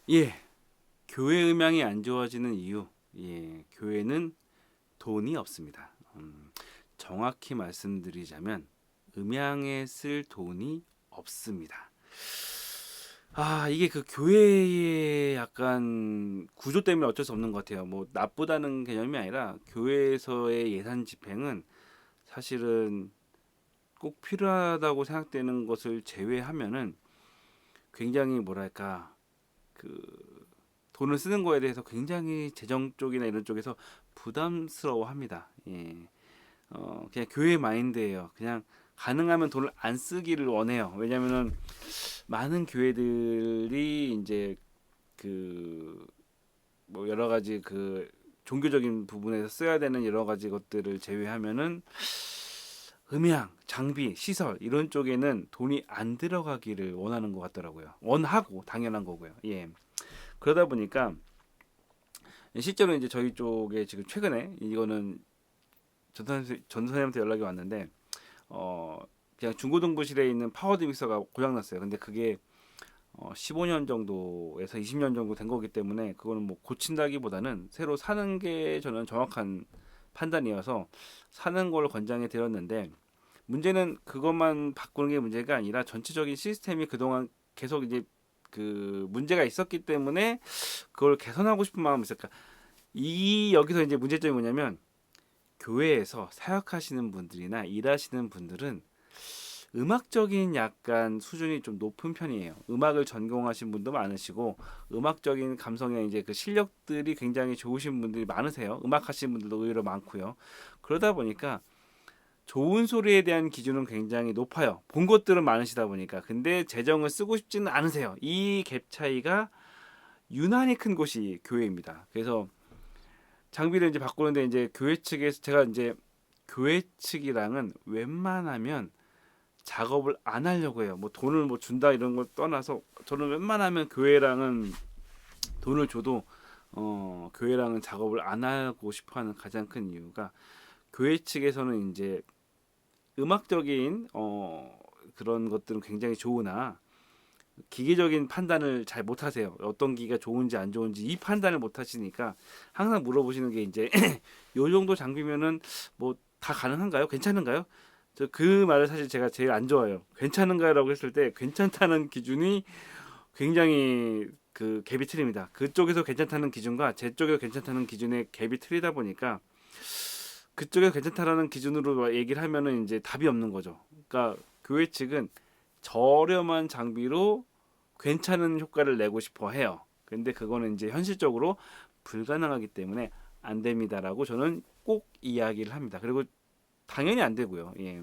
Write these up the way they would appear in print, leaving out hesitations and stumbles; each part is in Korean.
예, 교회 음향이 안 좋아지는 이유. 예, 교회는 돈이 없습니다. 정확히 말씀드리자면 음향에 쓸 돈이 없습니다. 이게 그 교회의 약간 구조 때문에 어쩔 수 없는 것 같아요. 뭐 나쁘다는 개념이 아니라 교회에서의 예산 집행은 사실은 꼭 필요하다고 생각되는 것을 제외하면은 굉장히 뭐랄까 그 돈을 쓰는 거에 대해서 굉장히 재정 쪽이나 이런 쪽에서 부담스러워합니다. 예. 그냥 교회 마인드예요. 그냥 가능하면 돈을 안 쓰기를 원해요. 왜냐면은 많은 교회들이 이제 그 뭐 여러 가지 그 종교적인 부분에서 써야 되는 여러 가지 것들을 제외하면은 음향, 장비, 시설 이런 쪽에는 돈이 안 들어가기를 원하는 것 같더라고요. 원하고 당연한 거고요. 예. 그러다 보니까 실제로 이제 저희 쪽에 지금 최근에 이거는 전선생님한테 연락이 왔는데 어 그냥 중고등부실에 있는 파워드 믹서가 고장났어요. 근데 그게 15년 정도에서 20년 정도 된 거기 때문에 그거는 뭐 고친다기보다는 새로 사는 게 저는 정확한 판단이어서 사는 걸 권장해 드렸는데 문제는 그것만 바꾸는 게 문제가 아니라 전체적인 시스템이 그동안 계속 이제 그 문제가 있었기 때문에 그걸 개선하고 싶은 마음이 있을까? 이 여기서 이제 문제점이 뭐냐면 교회에서 사역하시는 분들이나 일하시는 분들은 음악적인 약간 수준이 좀 높은 편이에요. 음악을 전공하신 분도 많으시고 음악적인 감성의 이제 그 실력들이 굉장히 좋으신 분들이 많으세요. 음악 하시는 분들도 의외로 많고요. 그러다 보니까 좋은 소리에 대한 기준은 굉장히 높아요. 본 것들은 많으시다 보니까. 근데 재정을 쓰고 싶지는 않으세요. 이 갭 차이가 유난히 큰 곳이 교회입니다. 그래서 장비를 이제 바꾸는데 이제 교회 측에서 제가 이제 교회 측이랑은 웬만하면 작업을 안 하려고 해요. 뭐 돈을 뭐 준다 이런 걸 떠나서 저는 웬만하면 교회랑은 돈을 줘도 교회랑은 작업을 안 하고 싶어하는 가장 큰 이유가 교회 측에서는 이제 음악적인 그런 것들은 굉장히 좋으나 기계적인 판단을 잘 못하세요. 어떤 기계가 좋은지 안 좋은지 이 판단을 못하시니까 항상 물어보시는 게 이제 요 정도 장비면은 뭐 다 가능한가요? 괜찮은가요? 저 그 말을 사실 제가 제일 안 좋아해요. 괜찮은가요라고 했을 때 괜찮다는 기준이 굉장히 그 갭이 틀립니다. 그쪽에서 괜찮다는 기준과 제 쪽에서 괜찮다는 기준의 갭이 틀리다 보니까 그쪽에서 괜찮다라는 기준으로 얘기를 하면은 이제 답이 없는 거죠. 그러니까 교회 측은 저렴한 장비로 괜찮은 효과를 내고 싶어 해요. 근데 그거는 이제 현실적으로 불가능하기 때문에 안 됩니다라고 저는 꼭 이야기를 합니다. 그리고 당연히 안 되고요. 예.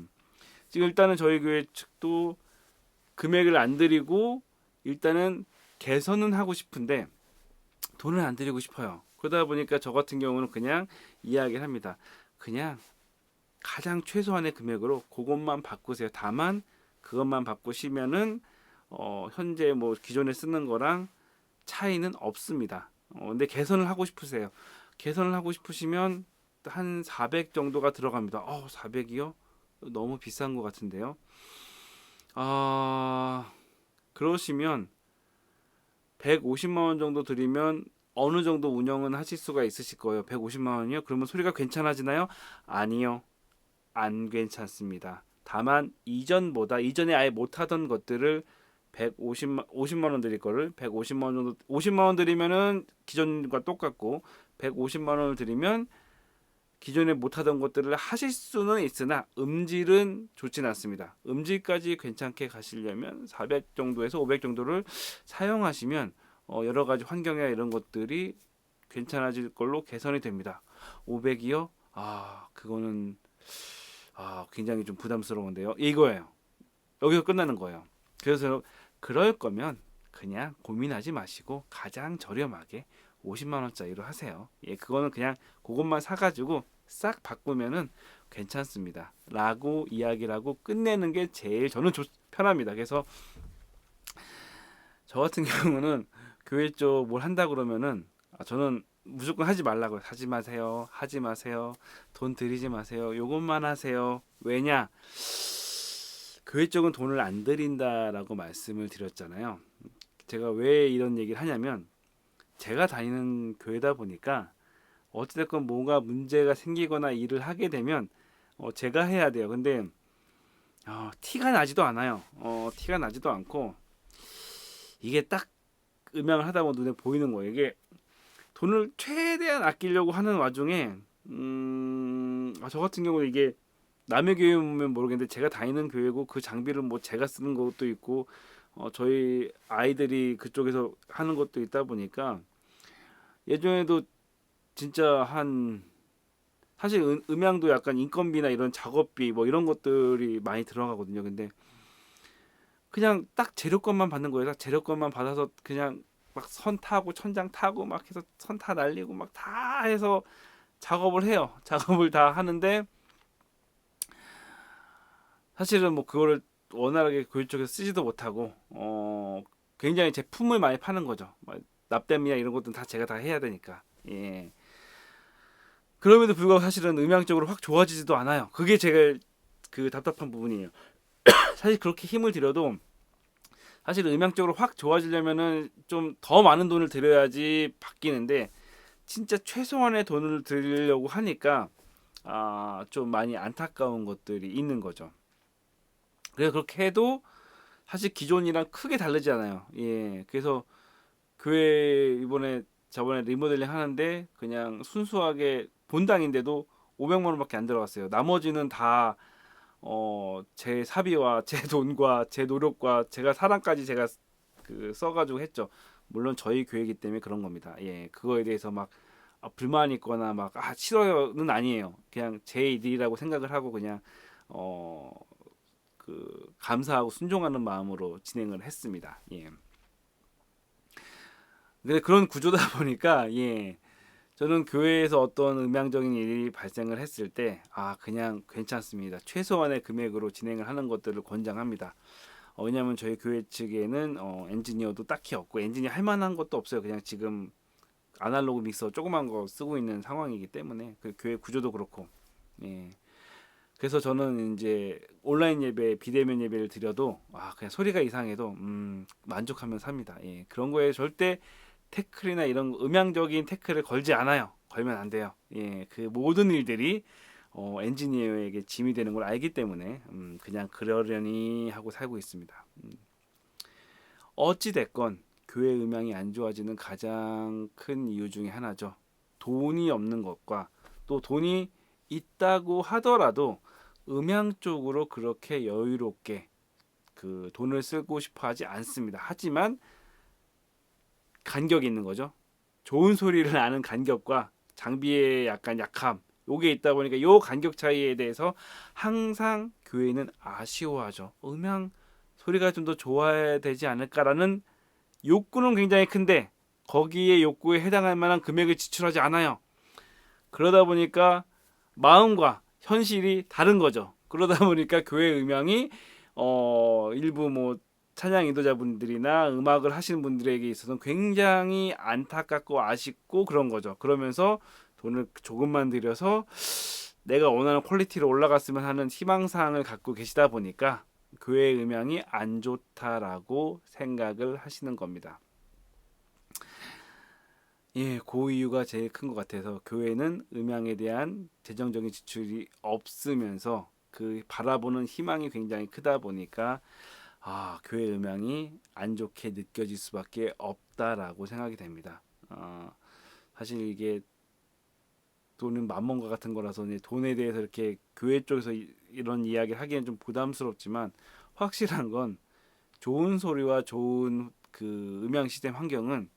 지금 일단은 저희 교회 측도 금액을 안 드리고 일단은 개선은 하고 싶은데 돈을 안 드리고 싶어요. 그러다 보니까 저 같은 경우는 그냥 이야기를 합니다. 그냥 가장 최소한의 금액으로 그것만 바꾸세요. 다만 그것만 바꾸시면은 현재 뭐 기존에 쓰는 거랑 차이는 없습니다. 근데 개선을 하고 싶으세요. 개선을 하고 싶으시면 한 400 정도가 들어갑니다. 400이요? 너무 비싼 것 같은데요. 아, 그러시면 150만 원 정도 드리면 어느 정도 운영은 하실 수가 있으실 거예요. 150만 원이요? 그러면 소리가 괜찮아지나요? 아니요. 안 괜찮습니다. 다만 이전에 아예 못하던 것들을 50만 원 드릴 거를 150만 원 정도 50만 원 드리면은 기존과 똑같고 150만 원을 드리면 기존에 못하던 것들을 하실 수는 있으나 음질은 좋진 않습니다. 음질까지 괜찮게 가시려면 400 정도에서 500 정도를 사용하시면 여러 가지 환경이나 이런 것들이 괜찮아질 걸로 개선이 됩니다. 500이요? 그거는 굉장히 좀 부담스러운데요. 이거예요. 여기서 끝나는 거예요. 그래서 그럴 거면 그냥 고민하지 마시고 가장 저렴하게 50만 원짜리로 하세요. 예, 그거는 그냥 그것만 사가지고 싹 바꾸면은 괜찮습니다. 라고 이야기를 하고 끝내는 게 제일 저는 편합니다. 그래서 저 같은 경우는 교회 쪽 뭘 한다 그러면은 저는 무조건 하지 말라고요. 하지 마세요. 하지 마세요. 돈 들이지 마세요. 요것만 하세요. 왜냐? 교회 쪽은 돈을 안 들인다라고 말씀을 드렸잖아요. 제가 왜 이런 얘기를 하냐면 제가 다니는 교회다 보니까 어찌됐건 뭔가 문제가 생기거나 일을 하게 되면 제가 해야 돼요. 근데 티가 나지도 않아요. 티가 나지도 않고 이게 딱 음향을 하다 보면 눈에 보이는 거예요. 이게 돈을 최대한 아끼려고 하는 와중에 저 같은 경우는 이게 남의 교회면 모르겠는데 제가 다니는 교회고 그 장비를 뭐 제가 쓰는 것도 있고 저희 아이들이 그쪽에서 하는 것도 있다 보니까 예전에도 진짜 한 사실 음향도 약간 인건비나 이런 작업비 뭐 이런 것들이 많이 들어가거든요. 근데 그냥 딱 재료값만 받는 거예요. 딱 재료값만 받아서 그냥 막 선 타고 천장 타고 막 해서 선 타 날리고 막 다 해서 작업을 해요. 작업을 다 하는데 사실은 뭐 그거를 원활하게 교육 쪽에서 쓰지도 못하고 굉장히 제품을 많이 파는 거죠. 뭐 납땜이나 이런 것들은 다 제가 다 해야 되니까. 예. 그럼에도 불구하고 사실은 음향적으로 확 좋아지지도 않아요. 그게 제가 그 답답한 부분이에요. 사실 그렇게 힘을 들여도 사실 음향적으로 확 좋아지려면은 좀 더 많은 돈을 들여야지 바뀌는데 진짜 최소한의 돈을 들이려고 하니까 좀 많이 안타까운 것들이 있는 거죠. 그래서 그렇게 해도 사실 기존이랑 크게 다르지 않아요. 예. 그래서 교회 이번에 저번에 리모델링 하는데 그냥 순수하게 본당인데도 500만 원밖에 안 들어갔어요. 나머지는 다 제 사비와 제 돈과 제 노력과 제가 사랑까지 제가 그 써가지고 했죠. 물론 저희 교회이기 때문에 그런 겁니다. 예, 그거에 대해서 막 불만 있거나 막 싫어요는 아니에요. 그냥 제 일이라고 생각을 하고 그냥 어, 감사하고 순종하는 마음으로 진행을 했습니다. 예. 근데 그런 구조다 보니까 예, 저는 교회에서 어떤 음향적인 일이 발생을 했을 때 그냥 괜찮습니다. 최소한의 금액으로 진행을 하는 것들을 권장합니다. 왜냐하면 저희 교회 측에는 엔지니어도 딱히 없고 엔지니어 할 만한 것도 없어요. 그냥 지금 아날로그 믹서 조그만 거 쓰고 있는 상황이기 때문에 그 교회 구조도 그렇고 예. 그래서 저는 이제 온라인 예배, 비대면 예배를 드려도 그냥 소리가 이상해도 만족하면 삽니다. 예. 그런 거에 절대 태클이나 이런 음향적인 태클을 걸지 않아요. 걸면 안 돼요. 예. 그 모든 일들이 엔지니어에게 짐이 되는 걸 알기 때문에 그냥 그러려니 하고 살고 있습니다. 어찌 됐건 교회 음향이 안 좋아지는 가장 큰 이유 중에 하나죠. 돈이 없는 것과 또 돈이 있다고 하더라도 음향 쪽으로 그렇게 여유롭게 그 돈을 쓰고 싶어 하지 않습니다. 하지만 간격이 있는 거죠. 좋은 소리를 아는 간격과 장비의 약간 약함 요게 있다 보니까 요 간격 차이에 대해서 항상 교회는 아쉬워하죠. 음향 소리가 좀 더 좋아야 되지 않을까라는 욕구는 굉장히 큰데 거기에 욕구에 해당할 만한 금액을 지출하지 않아요. 그러다 보니까 마음과 현실이 다른 거죠. 그러다 보니까 교회 음향이 일부 뭐 찬양 인도자분들이나 음악을 하시는 분들에게 있어서는 굉장히 안타깝고 아쉽고 그런 거죠. 그러면서 돈을 조금만 들여서 내가 원하는 퀄리티로 올라갔으면 하는 희망사항을 갖고 계시다 보니까 교회 음향이 안 좋다라고 생각을 하시는 겁니다. 예, 그 이유가 제일 큰 것 같아서 교회는 음향에 대한 재정적인 지출이 없으면서 그 바라보는 희망이 굉장히 크다 보니까 교회 음향이 안 좋게 느껴질 수밖에 없다라고 생각이 됩니다. 사실 이게 돈은 만mon과 같은 거라서 돈에 대해서 이렇게 교회 쪽에서 이런 이야기를 하기엔 좀 부담스럽지만 확실한 건 좋은 소리와 좋은 그 음향 시스템 환경은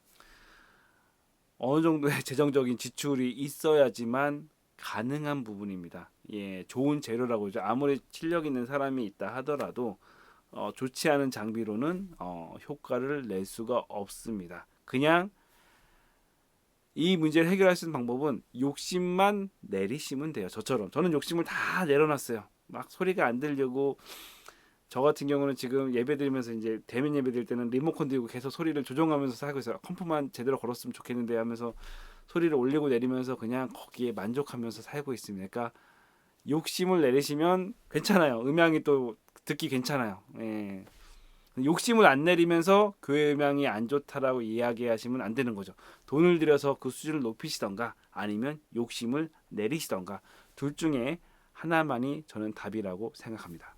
어느 정도의 재정적인 지출이 있어야지만 가능한 부분입니다. 예, 좋은 재료라고 하죠. 아무리 실력 있는 사람이 있다 하더라도 좋지 않은 장비로는 효과를 낼 수가 없습니다. 그냥 이 문제를 해결할 수 있는 방법은 욕심만 내리시면 돼요. 저처럼 저는 욕심을 다 내려놨어요. 막 소리가 안 들려고 저 같은 경우는 지금 예배 드리면서 이제 대면 예배 드릴 때는 리모컨 들고 계속 소리를 조정하면서 살고 있어요. 컴프만 제대로 걸었으면 좋겠는데 하면서 소리를 올리고 내리면서 그냥 거기에 만족하면서 살고 있습니다. 그러니까 욕심을 내리시면 괜찮아요. 음향이 또 듣기 괜찮아요. 예. 욕심을 안 내리면서 교회 음향이 안 좋다라고 이야기하시면 안 되는 거죠. 돈을 들여서 그 수준을 높이시던가 아니면 욕심을 내리시던가 둘 중에 하나만이 저는 답이라고 생각합니다.